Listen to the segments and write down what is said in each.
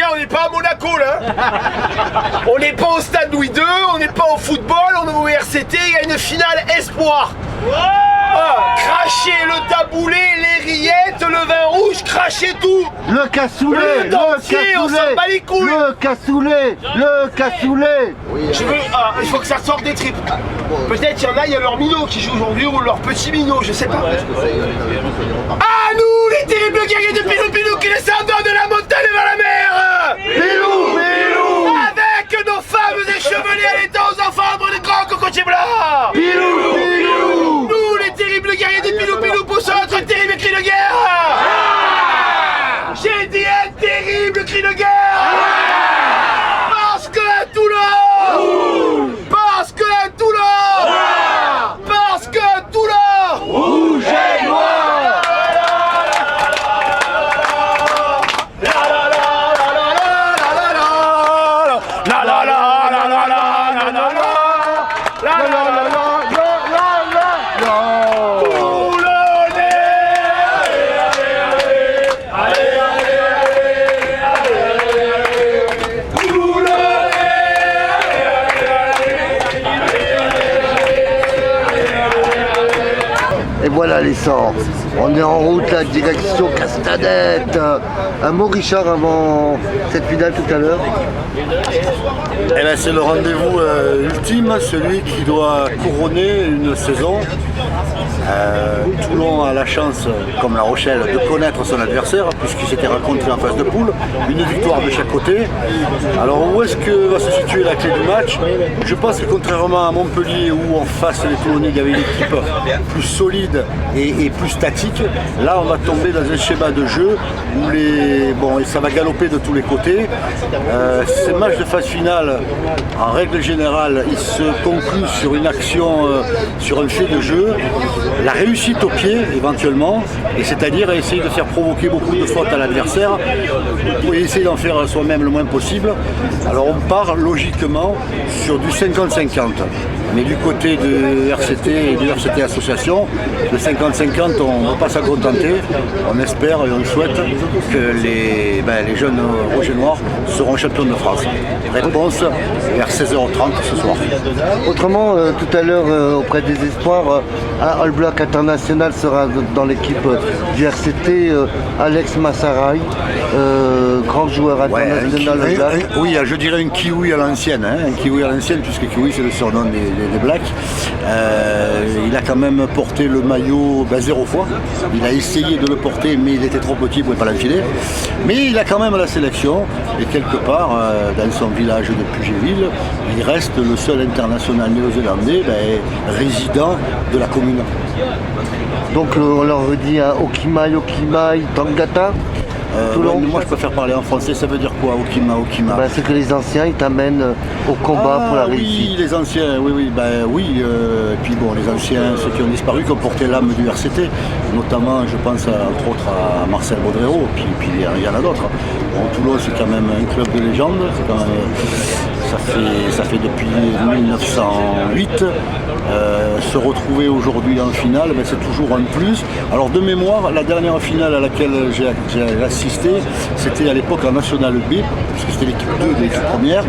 déjà, on n'est pas à Monaco, là. On n'est pas au stade Louis II, on n'est pas au football, on est au RCT, il y a une finale espoir. Crachez le taboulé, les rillettes, le vin rouge, crachez tout. Le cassoulet, le dentier, on s'en bat les couilles. Le cassoulet, le cassoulet. Je veux, il faut que ça sorte des tripes. Peut-être il y en a leur minot qui joue aujourd'hui ou leur petit minot, je sais pas. Ah nous, les terribles guerriers de Pilou Pilou qui descendent de la montagne vers la mer. Pilou, Pilou. Avec nos femmes échevelées allaitant aux enfants de grands cocotiers blancs. Pilou, Pilou. Nous, les terribles guerriers de Pilou Pilou poussons notre terrible cri de guerre. J'ai dit un terrible cri de guerre. Parce que à Toulon, parce que à Toulon, parce que à Toulon, rouge et noir. Et voilà l'essence. On est en route là, direction Castanette. Un mot Richard avant cette finale tout à l'heure. Eh ben, c'est le rendez-vous ultime, celui qui doit couronner une saison. Toulon a la chance, comme La Rochelle, de connaître son adversaire, puisqu'il s'était rencontré en phase de poule, une victoire de chaque côté. Alors où est-ce que va se situer la clé du match? Je pense que contrairement à Montpellier, où en face les Toulonnais, il y avait une équipe plus solide et plus statique, là on va tomber dans un schéma de jeu où ça va galoper de tous les côtés. Ces matchs de phase finale, en règle générale, ils se concluent sur une action, sur un fait de jeu. La réussite au pied éventuellement, et c'est-à-dire essayer de faire provoquer beaucoup de fautes à l'adversaire pour essayer d'en faire soi-même le moins possible. Alors on part logiquement sur du 50-50. Mais du côté de RCT et de RCT Association, le 50-50, on ne va pas s'en contenter. On espère et on souhaite que les jeunes rouges et noirs seront champions de France. Réponse vers 16h30 ce soir. Autrement, tout à l'heure, auprès des espoirs, All Black International sera dans l'équipe du RCT, Alex Massaray, grand joueur international. Oui, je dirais un kiwi à l'ancienne, un kiwi à l'ancienne, puisque kiwi c'est le surnom des Blacks. Il a quand même porté le maillot 0 fois. Il a essayé de le porter, mais il était trop petit, il ne pouvait pas l'enfiler. Mais il a quand même la sélection, et quelque part, dans son village de Pugéville, il reste le seul international néo-zélandais résident de la commune. Donc on leur dit Okimai, Tangata. Moi je préfère parler en français, ça veut dire quoi, Okima? C'est que les anciens ils t'amènent au combat pour la réussite. Oui, les anciens, oui. Et puis les anciens, ceux qui ont disparu, qui ont porté l'âme du RCT, notamment je pense entre autres à Marcel Baudrero, puis il y en a d'autres. Toulon c'est quand même un club de légende, ça fait depuis 1908. Se retrouver aujourd'hui en finale, c'est toujours un plus. Alors de mémoire, la dernière finale à laquelle j'ai assisté, c'était à l'époque en National B, puisque c'était l'équipe 2 de l'équipe première,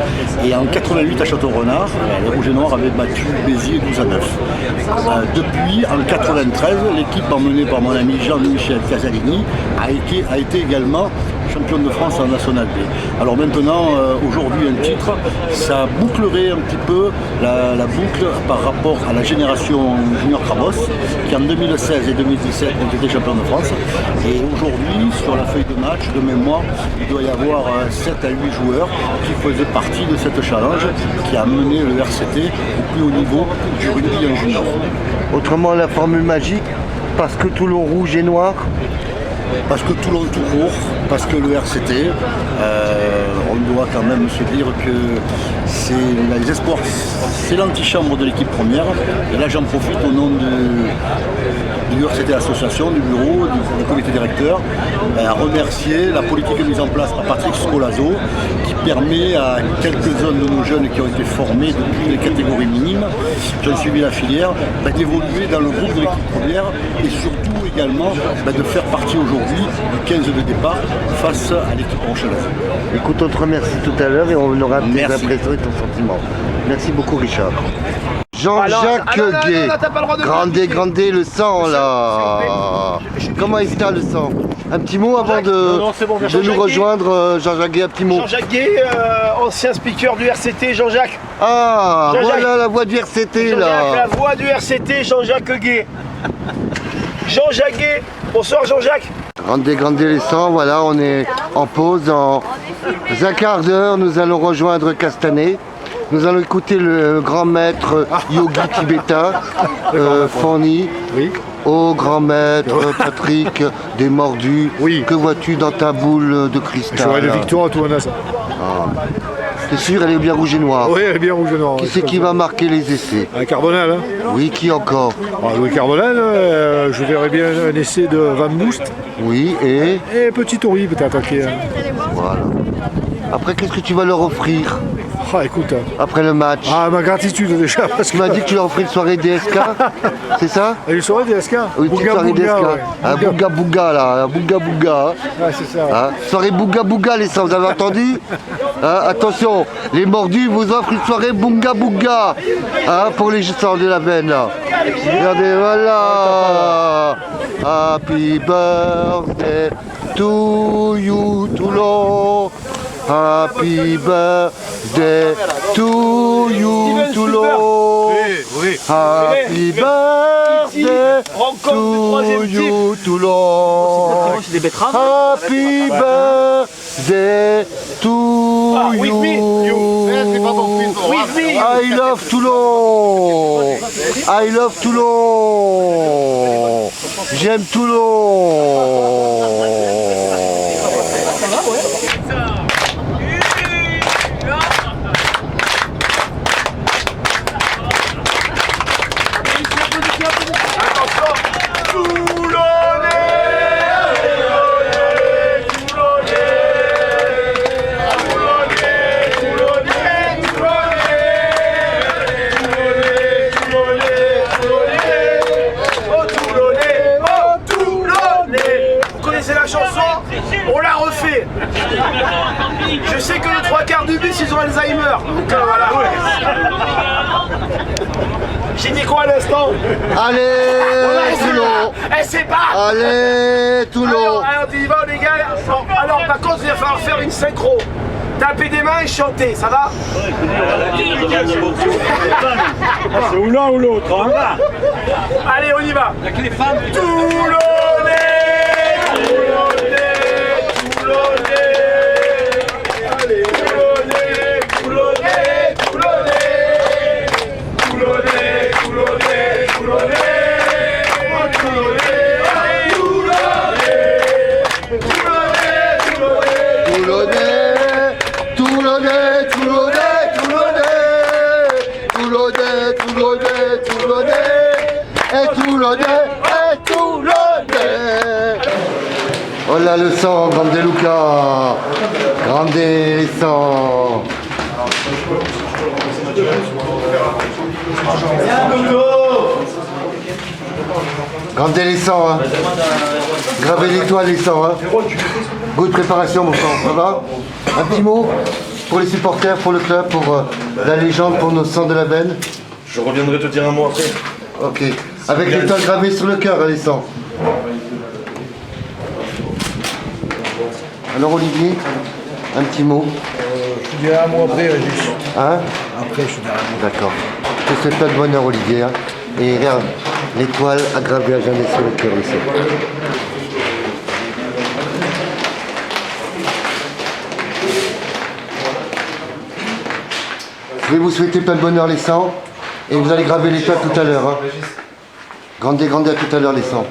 et en 88 à Château-Renard, les Rouges et Noirs avaient battu Béziers 12-9. Depuis, en 93, l'équipe emmenée par mon ami Jean-Michel Casalini a été également championne de France en National B. Alors maintenant, aujourd'hui un titre, ça bouclerait un petit peu la boucle par rapport à la génération Junior Crabos, qui en 2016 et 2017 ont été champions de France. Et aujourd'hui, sur la feuille de match, de mémoire, il doit y avoir 7 à 8 joueurs qui faisaient partie de cette challenge qui a mené le RCT au plus haut niveau du rugby en junior. Autrement, la formule magique, parce que Toulon rouge et noir. Parce que Toulon tout court, parce que le RCT, on doit quand même se dire que les espoirs, c'est l'antichambre de l'équipe première. Et là j'en profite au nom du RCT Association, du bureau, du comité directeur, à remercier la politique mise en place par Patrick Scolazo, qui permet à quelques-uns de nos jeunes qui ont été formés depuis les catégories minimes, qui ont suivi la filière, d'évoluer dans le groupe de l'équipe première et surtout également de faire partie aujourd'hui du 15 de départ face à l'équipe rochelaise. Écoute, on te remercie tout à l'heure et on aura tes Merci. impressions et ton sentiment. Merci beaucoup, Richard. Jean-Jacques non, Gué, t'as pas le droit de grande le sang là. Comment est-ce le sang? Un petit mot avant de nous rejoindre, Jean-Jacques Gué, un petit mot. Jean-Jacques Gué, ancien speaker du RCT, Jean-Jacques. Ah, Jean-Jacques. voilà la voix du RCT Jean-Jacques, là. la voix du RCT, Jean-Jacques Gué. Jean-Jacques Gué. Bonsoir Jean-Jacques. Grande les sangs, voilà, on est en pause. Dans un quart d'heure, nous allons rejoindre Castanet. Nous allons écouter le grand maître yogi tibétain, Fanny. Oui. Ô grand maître Patrick des Mordus, Oui. que vois-tu dans ta boule de cristal? J'aurai la victoire, tout on a ça. T'es sûr, elle est bien rouge et noire? Oui, elle est bien rouge et noir. Qui c'est qui va marquer les essais? Carbonel, hein. Oui, qui encore? Louis Carbonel, je verrais bien un essai de Van Moest Oui, et et Petit Tori peut-être. voilà. Après, qu'est-ce que tu vas leur offrir Écoute, après le match? ma gratitude déjà, parce Tu m'as dit que tu leur offrais une soirée DSK, c'est ça? une soirée DSK. Oui, une petite soirée DSK. Un Bouga Bouga là, un Bouga Bouga. Ouais, c'est ça. Hein, soirée Bouga Bouga les sangs, vous avez entendu? Hein, attention, les mordus vous offrent une soirée Bouga Bouga, hein, pour les sangs de la veine là. Regardez, voilà. Happy birthday to you Toulon. Happy birthday to you Toulon. Oui. Happy birthday to you Toulon. Happy birthday to you. I love Toulon. I love Toulon. J'aime Toulon. On l'a refait. Je sais que les trois quarts du bus ils ont Alzheimer. Donc voilà. J'ai dit quoi à l'instant? Allez Toulon. Eh c'est pas. Allez Toulon. Alors tu y vas les gars. Alors par contre il va falloir faire une synchro. Taper des mains et chanter, ça va? C'est ou l'un ou l'autre. Hein. Allez on y va. Avec les femmes. Toulonnais, allez, Toulonnais, Toulonnais, Oh là le sang, Grande Luca, Grande les sangs. Grande les sangs, hein. Gravez l'étoile les sangs, hein. Good préparation mon sang, ça va? Un petit mot pour les supporters, pour le club, pour la légende, pour nos sangs de la veine. Je reviendrai te dire un mot après. Ok. Avec l'étoile gravée sur le cœur, les sangs. Alors Olivier, un petit mot. Je te dirai un mot après, Régis. Hein? Après, je te dirai un mot. D'accord. Je te souhaite plein de bonheur Olivier. Hein. Et regarde, l'étoile a gravé à jamais sur le cœur ici. Je vais vous souhaiter plein de bonheur les sangs. Et vous allez graver l'étoile tout à l'heure. Hein. Grande à tout à l'heure les sangs.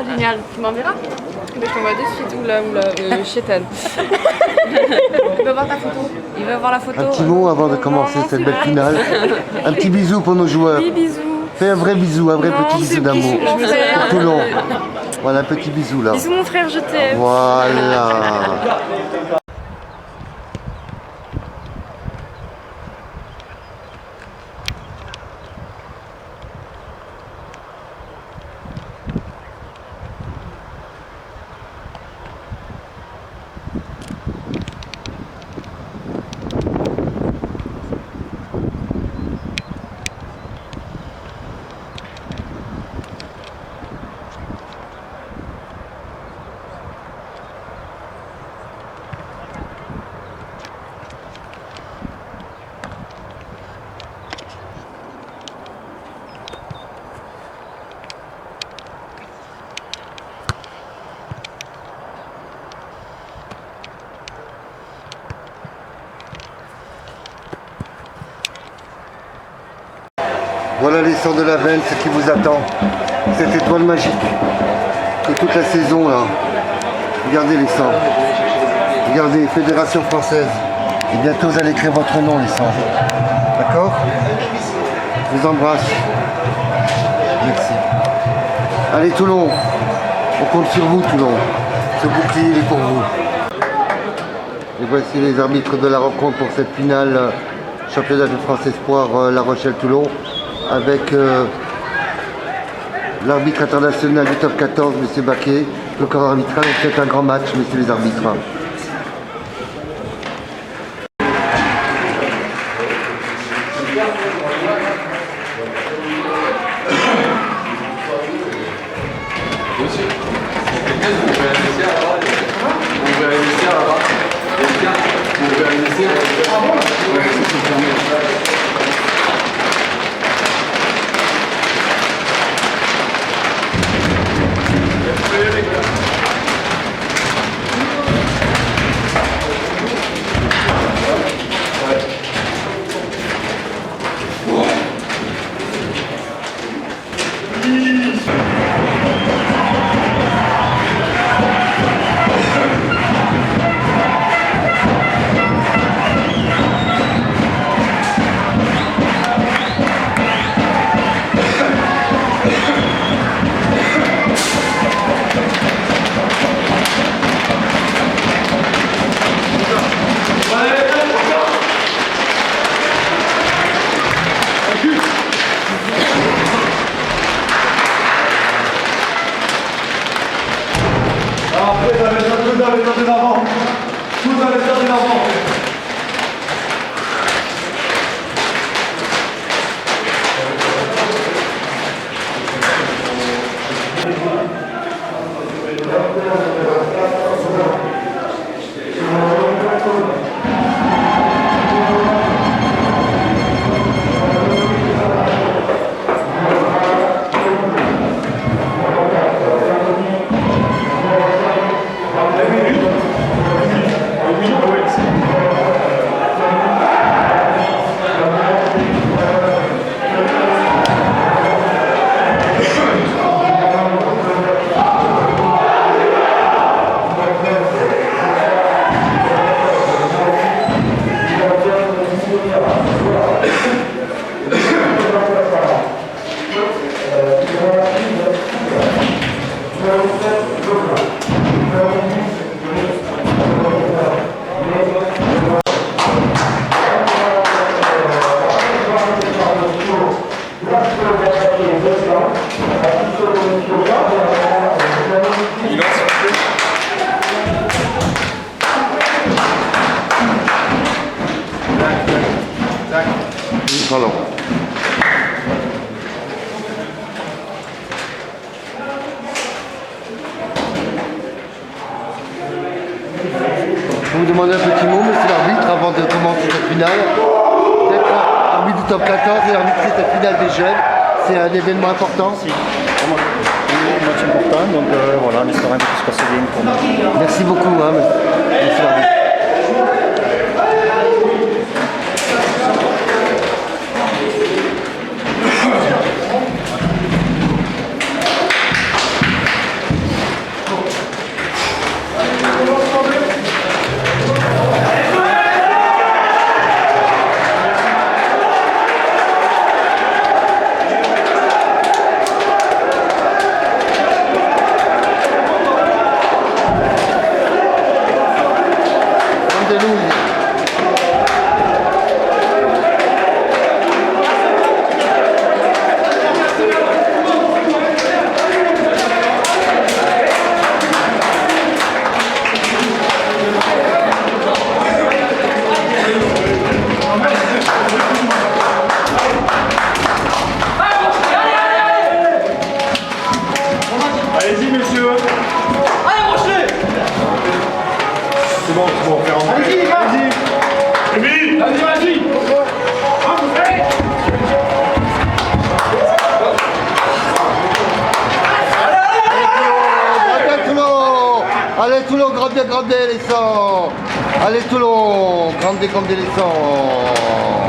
génial. Tu m'enverras? Mais je t'envoie de suite. Oula, chétane. Il veut voir ta photo. Il veut voir la photo. Un petit mot avant de commencer Non, cette c'est belle vrai. finale. Un petit bisou pour nos joueurs. Oui, bisous. Fais un vrai bisou, un vrai Non, petit c'est bisou d'amour. bisous, mon frère. Pour Toulon. Voilà, un petit bisou là. Bisous mon frère, je t'aime. Voilà. Voilà les sangs de la veine, ce qui vous attend. Cette étoile magique. Que toute la saison là. Regardez les sangs. Regardez, Fédération Française. Et bientôt vous allez écrire votre nom les sangs. D'accord? Je vous embrasse. Merci. Allez Toulon. On compte sur vous Toulon. Ce bouclier il est pour vous. Et voici les arbitres de la rencontre pour cette finale championnat de France Espoir La Rochelle-Toulon. Avec l'arbitre international du top 14, M. Baquet, le corps arbitral. C'est un grand match, messieurs les arbitres. Pardon. Je vais vous demander un petit mot, monsieur l'arbitre, avant de commencer cette finale. D'être arbitre du top 14 et arbitre de cette finale des jeunes, c'est un événement important. Si, vraiment, un match important, donc voilà, en espérant que tout se passe bien pour nous. Merci beaucoup, hein, monsieur l'arbitre. grande les sangs. Allez Toulon, grande les sangs.